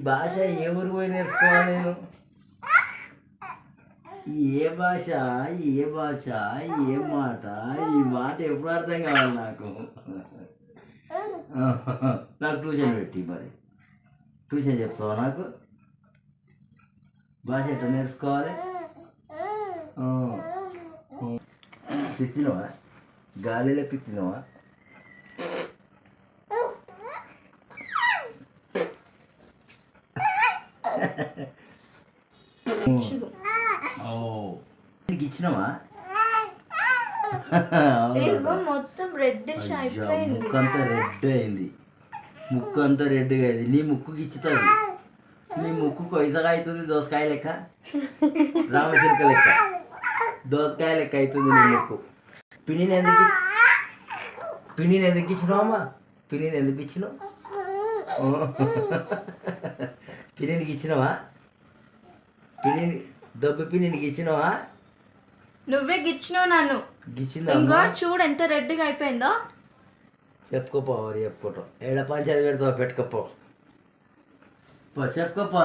భాష ఏ ఊరు పోయి నేర్చుకోవాలి నేను? ఏ భాష, ఏ భాష, ఏ మాట, ఈ మాట ఎప్పుడు అర్థం కావాలి నాకు? నాకు ట్యూషన్ పెట్టి మరి ట్యూషన్ చెప్తావా నాకు? భాష ఎట్లా నేర్చుకోవాలి? పిచ్చినవా? గాలిలో పిచ్చినవా? ఇచ్చినవా? మొత్తం రెడ్ అయిపోయింది. ముక్కు అంతా రెడ్ అయింది. ముక్కు అంతా రెడ్గా అయింది. నీ ముక్కుకి ఇచ్చుతుంది. నీ ముక్కు కొయ్యగా అవుతుంది. దోసకాయ లెక్క, రామచిలుక లెక్క, దోసకాయ లెక్క అవుతుంది నీ ముక్కు. పిన్నిని ఎందుకు ఇచ్చినావమ్మా? పిన్నిని ఎందుకు ఇచ్చినావు? పిన్నికి ఇచ్చినావా? పిన్ని దొబ్బ పిన్నికి ఇచ్చినావా? నువ్వే గిచ్చినావు నన్ను. ఇంకా చూడు ఎంత రెడ్గా అయిపోయిందో. చెప్పుకోపో, చెప్పుకోవటం ఏడ పంచాయతీ పెడతావు, పెట్టుకోపో, చెప్పుకోపో.